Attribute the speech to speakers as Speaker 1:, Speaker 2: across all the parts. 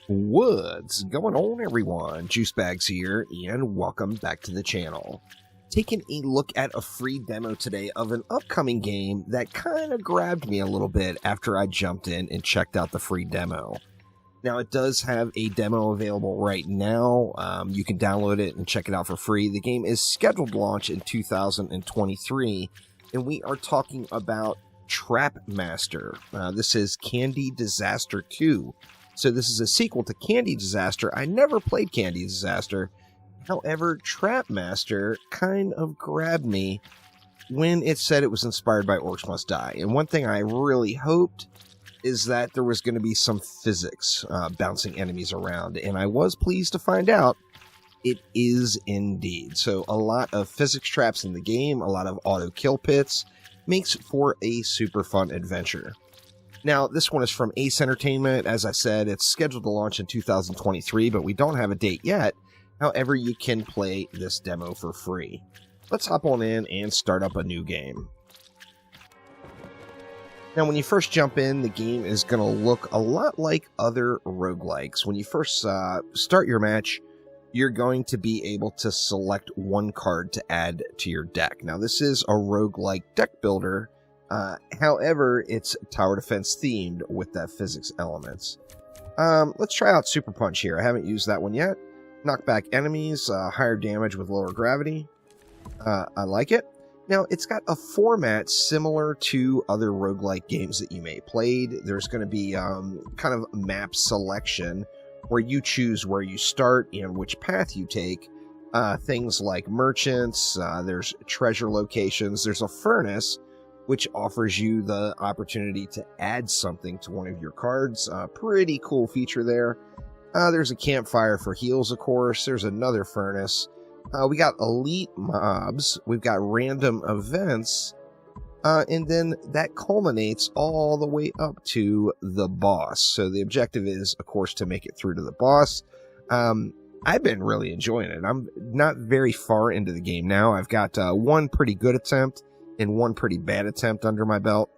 Speaker 1: What's going on, everyone? Juicebags here, and welcome back to the channel. Taking a look at a free demo today of an upcoming game that kind of grabbed me a little bit after I jumped in and checked out the free demo. Now, it does have a demo available right now. You can download it and check it out for free. The game is scheduled to launch in 2023, and we are talking about Trap Master. This is Candy Disaster 2. So this is a sequel to Candy Disaster. I never played Candy Disaster. However, Trap Master kind of grabbed me when it said it was inspired by Orcs Must Die. And one thing I really hoped is that there was going to be some physics bouncing enemies around. And I was pleased to find out it is indeed. So a lot of physics traps in the game, a lot of auto kill pits, makes for a super fun adventure. Now, this one is from Ace Entertainment. As I said, it's scheduled to launch in 2023, but we don't have a date yet. However, you can play this demo for free. Let's hop on in and start up a new game. Now, when you first jump in, the game is going to look a lot like other roguelikes. When you first start your match, you're going to be able to select one card to add to your deck. Now, this is a roguelike deck builder. However, it's tower defense themed with that physics elements. Let's try out Super Punch here. I haven't used that one yet. Knock back enemies, higher damage with lower gravity. I like it. Now, it's got a format similar to other roguelike games that you may have played. There's going to be kind of map selection where you choose where you start and which path you take. Things like merchants, there's treasure locations, there's a furnace, which offers you the opportunity to add something to one of your cards. Pretty cool feature there. There's a campfire for heals, of course. There's another furnace. We got elite mobs. We've got random events. And then that culminates all the way up to the boss. So the objective is, of course, to make it through to the boss. I've been really enjoying it. I'm not very far into the game now. I've got one pretty good attempt and one pretty bad attempt under my belt.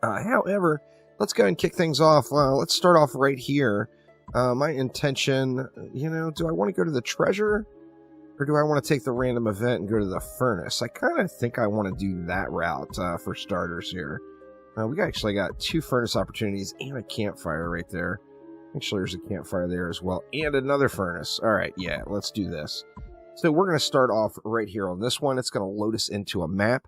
Speaker 1: However, let's go and kick things off. Let's start off right here. My intention, do I want to go to the treasure? Or do I want to take the random event and go to the furnace? I kind of think I want to do that route for starters here. We actually got two furnace opportunities and a campfire right there. Actually, there's a campfire there as well. And another furnace. All right, yeah, let's do this. So we're going to start off right here on this one. It's going to load us into a map.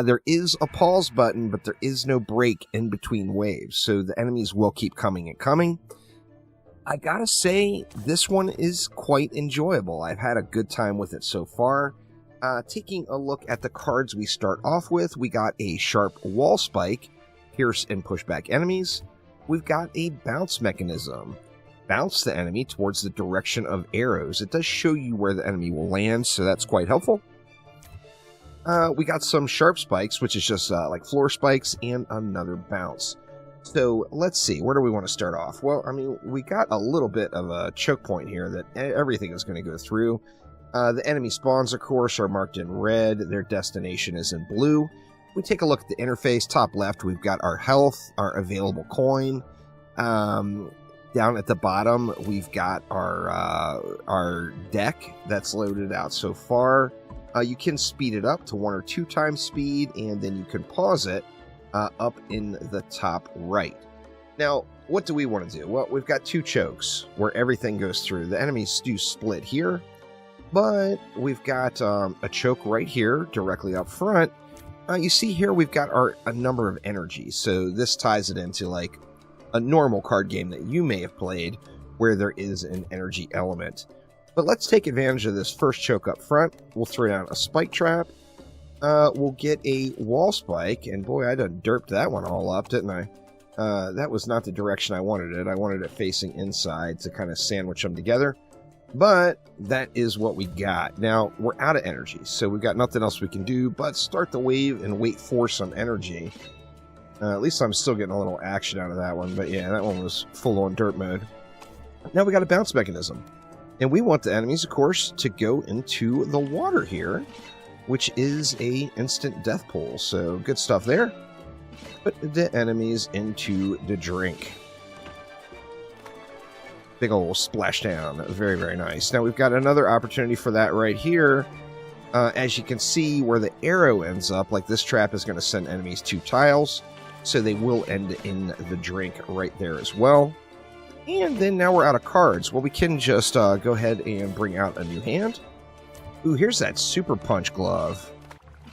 Speaker 1: There is a pause button, but there is no break in between waves. So the enemies will keep coming and coming. I gotta say, this one is quite enjoyable. I've had a good time with it so far. Taking a look at the cards we start off with, we got a sharp wall spike, pierce and push back enemies. We've got a bounce mechanism. Bounce the enemy towards the direction of arrows. It does show you where the enemy will land, so that's quite helpful. We got some sharp spikes, which is just like floor spikes, and another bounce. So let's see, where do we want to start off? Well, I mean, we got a little bit of a choke point here that everything is going to go through. The enemy spawns, of course, are marked in red. Their destination is in blue. We take a look at the interface. Top left, we've got our health, our available coin. Down at the bottom, we've got our deck that's loaded out so far. You can speed it up to 1 or 2 times speed, and then you can pause it up in the top right. Now, what do we want to do? Well, we've got 2 chokes where everything goes through. The enemies do split here, but we've got a choke right here directly up front. You see here we've got a number of energies, so this ties it into like a normal card game that you may have played where there is an energy element. But let's take advantage of this first choke up front. We'll throw down a spike trap. We'll get a wall spike, and boy, I done derped that one all up, didn't I? That was not the direction I wanted it. I wanted it facing inside to kind of sandwich them together. But that is what we got. Now, we're out of energy, so we've got nothing else we can do but start the wave and wait for some energy. At least I'm still getting a little action out of that one, but yeah, that one was full-on dirt mode. Now we got a bounce mechanism. And we want the enemies, of course, to go into the water here, which is a instant death pool. So good stuff there. Put the enemies into the drink. Big ol' splashdown. Very, very nice. Now we've got another opportunity for that right here. As you can see where the arrow ends up, like this trap is going to send enemies 2 tiles. So they will end in the drink right there as well. And then now we're out of cards. Well, we can just go ahead and bring out a new hand. Ooh, here's that Super Punch glove.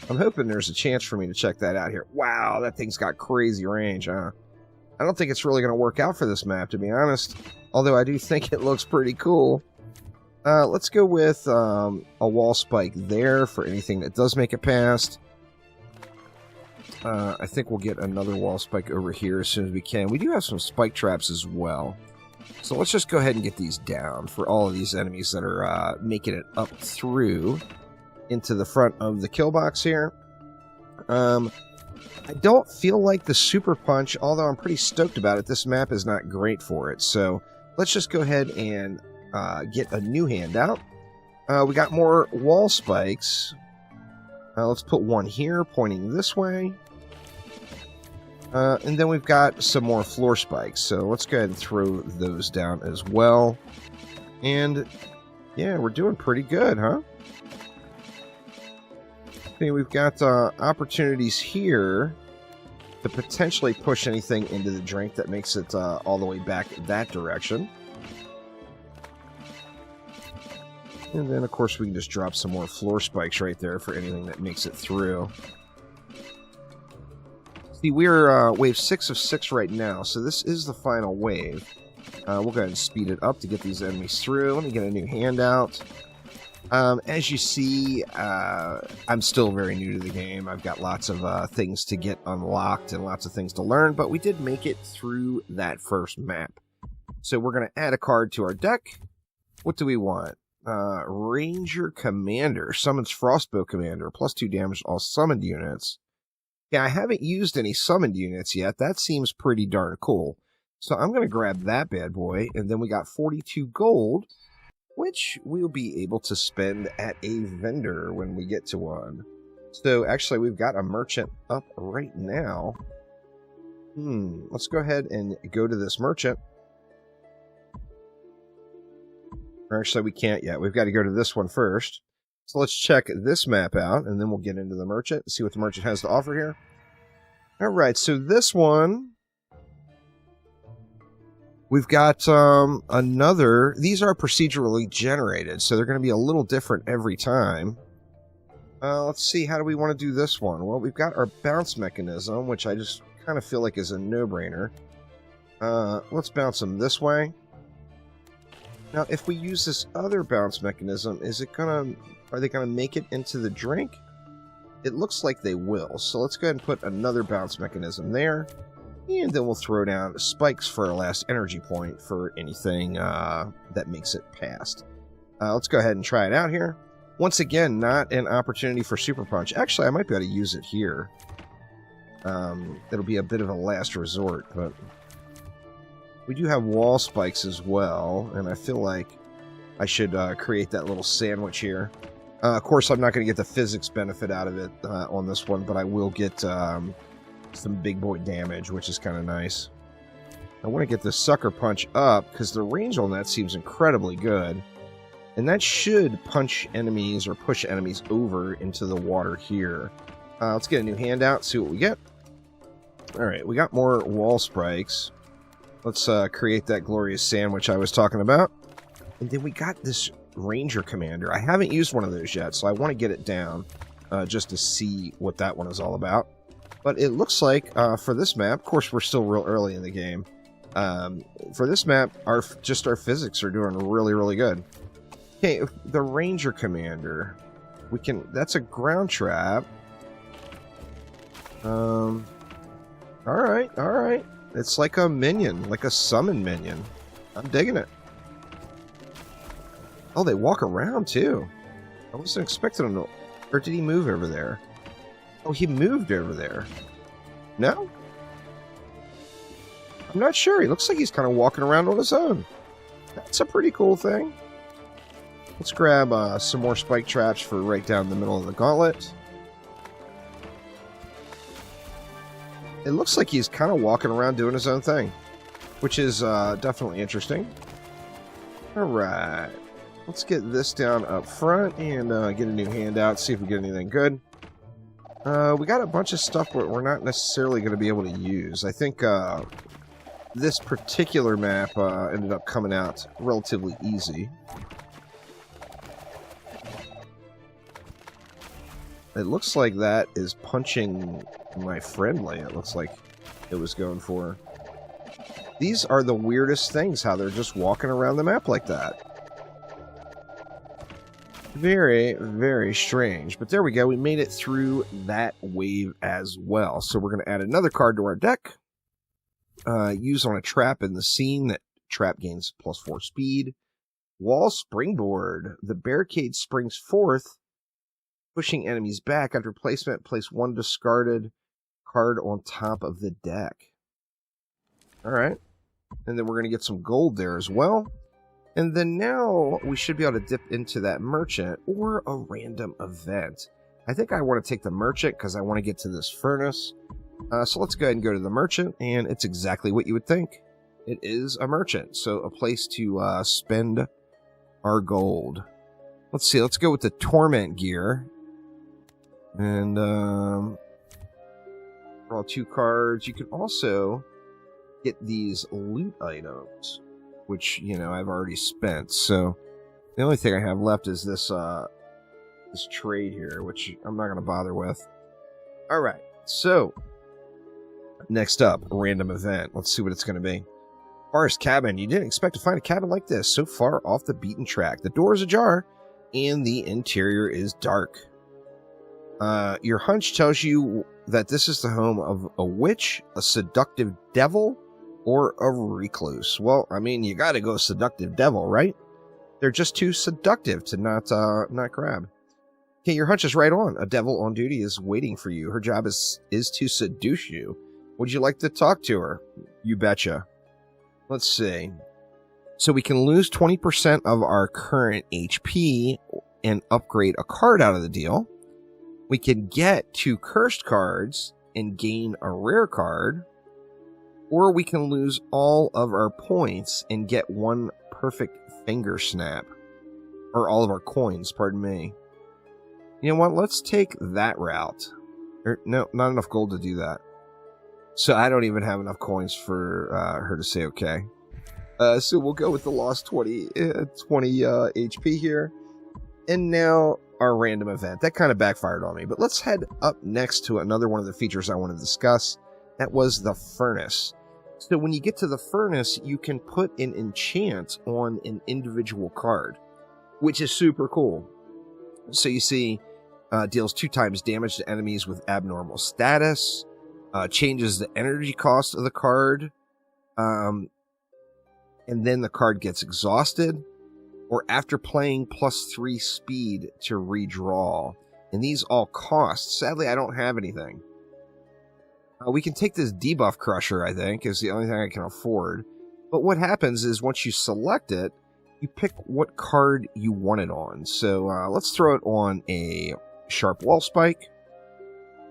Speaker 1: I'm hoping there's a chance for me to check that out here. Wow, that thing's got crazy range, huh? I don't think it's really going to work out for this map, to be honest. Although I do think it looks pretty cool. Let's go with a wall spike there for anything that does make it past. I think we'll get another wall spike over here as soon as we can. We do have some spike traps as well. So let's just go ahead and get these down for all of these enemies that are making it up through into the front of the kill box here. I don't feel like the Super Punch, although I'm pretty stoked about it, this map is not great for it. So let's just go ahead and get a new handout. We got more wall spikes. Let's put one here pointing this way. And then we've got some more floor spikes. So let's go ahead and throw those down as well. And yeah, we're doing pretty good, huh? Okay, we've got opportunities here to potentially push anything into the drink that makes it all the way back that direction. And then, of course, we can just drop some more floor spikes right there for anything that makes it through. See, we're wave 6 of 6 right now, so this is the final wave. We'll go ahead and speed it up to get these enemies through. Let me get a new handout. As you see, I'm still very new to the game. I've got lots of things to get unlocked and lots of things to learn, but we did make it through that first map. So we're going to add a card to our deck. What do we want? Ranger Commander. Summons Frostbow Commander. +2 damage to all summoned units. Yeah, I haven't used any summoned units yet. That seems pretty darn cool. So I'm going to grab that bad boy, and then we got 42 gold, which we'll be able to spend at a vendor when we get to one. So actually, we've got a merchant up right now. Let's go ahead and go to this merchant. Or actually, we can't yet. We've got to go to this one first. So let's check this map out, and then we'll get into the merchant and see what the merchant has to offer here. All right, so this one, we've got another. These are procedurally generated, so they're going to be a little different every time. Let's see, how do we want to do this one? Well, we've got our bounce mechanism, which I just kind of feel like is a no-brainer. Let's bounce them this way. Now, if we use this other bounce mechanism, are they gonna make it into the drink? It looks like they will, so let's go ahead and put another bounce mechanism there, and then we'll throw down spikes for our last energy point for anything that makes it past. Let's go ahead and try it out here. Once again, not an opportunity for Super Punch. Actually, I might be able to use it here. It'll be a bit of a last resort, but we do have wall spikes as well, and I feel like I should create that little sandwich here. Of course, I'm not going to get the physics benefit out of it on this one, but I will get some big boy damage, which is kind of nice. I want to get this Sucker Punch up, because the range on that seems incredibly good. And that should punch enemies or push enemies over into the water here. Let's get a new handout, see what we get. Alright, we got more wall spikes. Let's create that glorious sandwich I was talking about. And then we got this Ranger Commander. I haven't used one of those yet, so I want to get it down just to see what that one is all about. But it looks like for this map, of course we're still real early in the game. For this map, our physics are doing really, really good. Okay, the Ranger Commander. That's a ground trap. Alright. It's like a minion, like a summon minion. I'm digging it. Oh, they walk around, too. I wasn't expecting him to... Or did he move over there? Oh, he moved over there. No? I'm not sure. He looks like he's kind of walking around on his own. That's a pretty cool thing. Let's grab some more spike traps for right down the middle of the gauntlet. It looks like he's kind of walking around doing his own thing, which is definitely interesting. Alright. Let's get this down up front and get a new handout, see if we get anything good. We got a bunch of stuff but we're not necessarily going to be able to use. I think this particular map ended up coming out relatively easy. It looks like that is punching my friendly, it looks like it was going for. These are the weirdest things, how they're just walking around the map like that. Very, very strange. But there we go, we made it through that wave as well. So we're going to add another card to our deck. Use on a trap in the scene. That trap gains +4 speed. Wall Springboard. The barricade springs forth, pushing enemies back. After placement, place one discarded card on top of the deck. Alright. And then we're going to get some gold there as well. And then now we should be able to dip into that merchant or a random event. I think I want to take the merchant because I want to get to this furnace. So let's go ahead and go to the merchant, and it's exactly what you would think. It is a merchant, so a place to spend our gold. Let's see, let's go with the Torment gear. And draw 2 cards. You can also get these loot items, which, you know, I've already spent. So the only thing I have left is this this trade here, which I'm not going to bother with. All right, so next up, a random event. Let's see what it's going to be. Forest cabin. You didn't expect to find a cabin like this, so far off the beaten track. The door is ajar, and the interior is dark. Your hunch tells you that this is the home of a witch, a seductive devil, or a recluse. Well, I mean, you gotta go seductive devil, right? They're just too seductive to not grab. Okay, your hunch is right on. A devil on duty is waiting for you. Her job is to seduce you. Would you like to talk to her? You betcha. Let's see. So we can lose 20% of our current HP and upgrade a card out of the deal. We can get 2 cursed cards and gain a rare card. Or we can lose all of our points and get 1 perfect finger snap. Or all of our coins, pardon me. You know what? Let's take that route. No, not enough gold to do that. So I don't even have enough coins for her to say okay. So we'll go with the lost 20 HP here. And now our random event. That kind of backfired on me. But let's head up next to another one of the features I want to discuss. That was the furnace. So when you get to the furnace, you can put an enchant on an individual card, which is super cool. So you see, deals 2 times damage to enemies with abnormal status, changes the energy cost of the card, and then the card gets exhausted, or after playing +3 speed to redraw. And these all cost. Sadly, I don't have anything. We can take this debuff crusher, I think, is the only thing I can afford. But what happens is once you select it, you pick what card you want it on. So let's throw it on a sharp wall spike.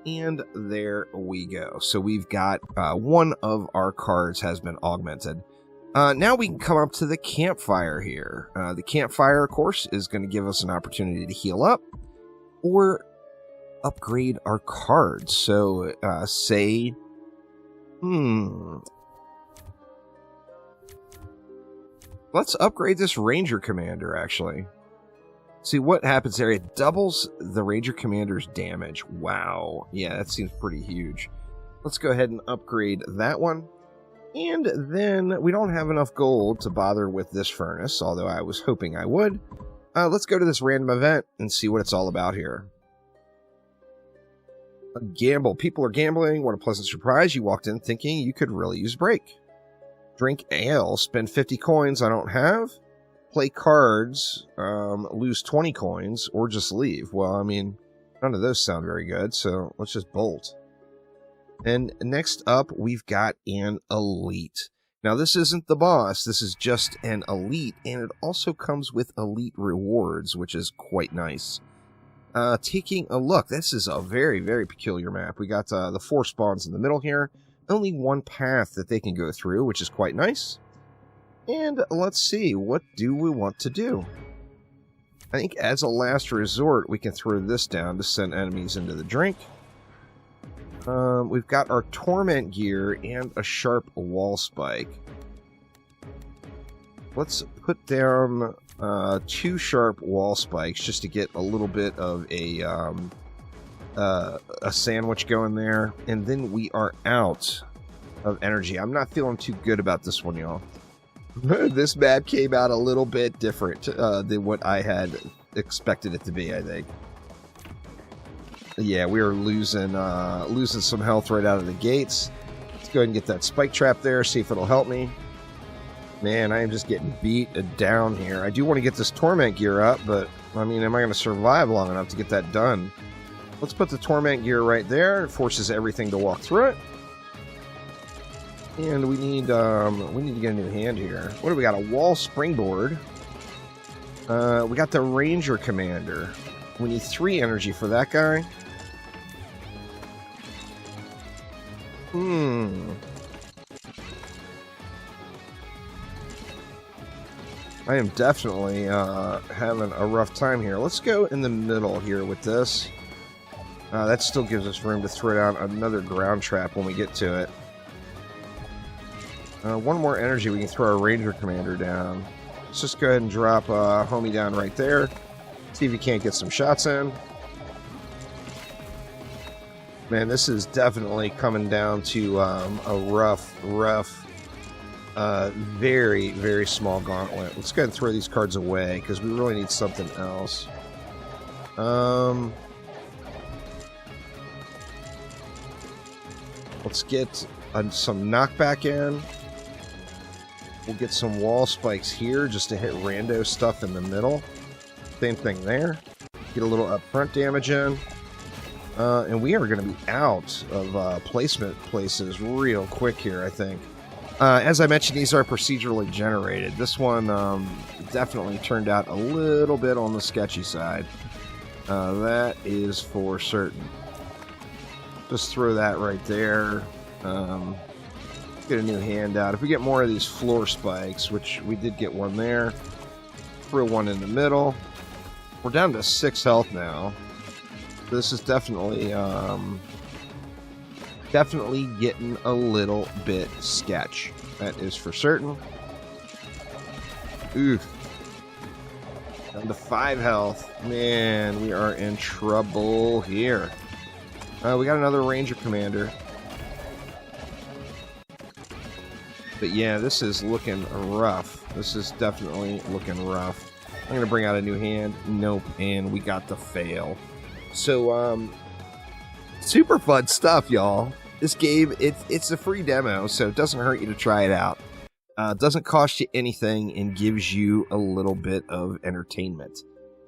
Speaker 1: And there we go. So we've got one of our cards has been augmented. Now we can come up to the campfire here. The campfire, of course, is going to give us an opportunity to heal up or upgrade our cards. So say, let's upgrade this Ranger Commander, actually. See what happens there. It doubles the Ranger Commander's damage. Wow. Yeah, that seems pretty huge. Let's go ahead and upgrade that one. And then we don't have enough gold to bother with this furnace, although I was hoping I would. Let's go to this random event and see what it's all about here. A gamble. People are gambling. What a pleasant surprise. You walked in thinking you could really use a break. Drink ale. Spend 50 coins I don't have. Play cards. Lose 20 coins. Or just leave. Well, I mean, none of those sound very good, so let's just bolt. And next up, we've got an elite. Now, this isn't the boss. This is just an elite, and it also comes with elite rewards, which is quite nice. Taking a look, this is a very, very peculiar map. We got the 4 spawns in the middle here. Only 1 path that they can go through, which is quite nice. And let's see, what do we want to do? I think as a last resort, we can throw this down to send enemies into the drink. We've got our Torment Gear and a Sharp Wall Spike. Let's put down 2 Sharp Wall Spikes just to get a little bit of a sandwich going there. And then we are out of energy. I'm not feeling too good about this one, y'all. This map came out a little bit different than what I had expected it to be, I think. Yeah, we are losing some health right out of the gates. Let's go ahead and get that spike trap there, see if it'll help me. Man, I am just getting beat down here. I do want to get this Torment Gear up, but, I mean, am I going to survive long enough to get that done? Let's put the Torment Gear right there. It forces everything to walk through it. And we need to get a new hand here. What do we got? A Wall Springboard. We got the Ranger Commander. We need 3 energy for that guy. I am definitely having a rough time here. Let's go in the middle here with this. That still gives us room to throw down another ground trap when we get to it. One more energy, we can throw our Ranger Commander down. Let's just go ahead and drop Homie down right there. See if he can't get some shots in. Man, this is definitely coming down to a rough, very, very small gauntlet. Let's go ahead and throw these cards away, because we really need something else. Let's get some knockback in. We'll get some wall spikes here, just to hit rando stuff in the middle. Same thing there. Get a little upfront damage in. And we are going to be out of placement places real quick here, I think. As I mentioned, these are procedurally generated. This one definitely turned out a little bit on the sketchy side. That is for certain. Just throw that right there. Get a new hand out. If we get more of these floor spikes, which we did get one there, throw one in the middle. We're down to 6 health now. This is definitely getting a little bit sketch. That is for certain. Oof. Down to 5 health. Man, we are in trouble here. We got another Ranger Commander. But yeah, this is looking rough. This is definitely looking rough. I'm going to bring out a new hand. Nope. And we got the fail. So, super fun stuff, y'all. This game, it's a free demo, so it doesn't hurt you to try it out. Doesn't cost you anything and gives you a little bit of entertainment.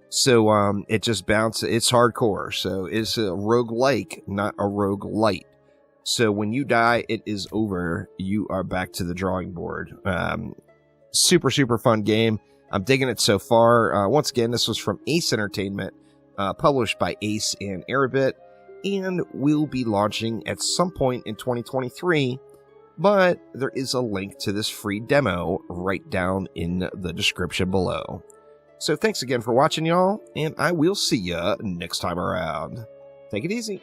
Speaker 1: So, it just bounces. It's hardcore. So, it's a roguelike, not a roguelite. So when you die, it is over. You are back to the drawing board. Super, super fun game. I'm digging it so far. Once again, this was from Ace Entertainment, published by Ace and Aerobit, and will be launching at some point in 2023. But there is a link to this free demo right down in the description below. So thanks again for watching, y'all, and I will see ya next time around. Take it easy.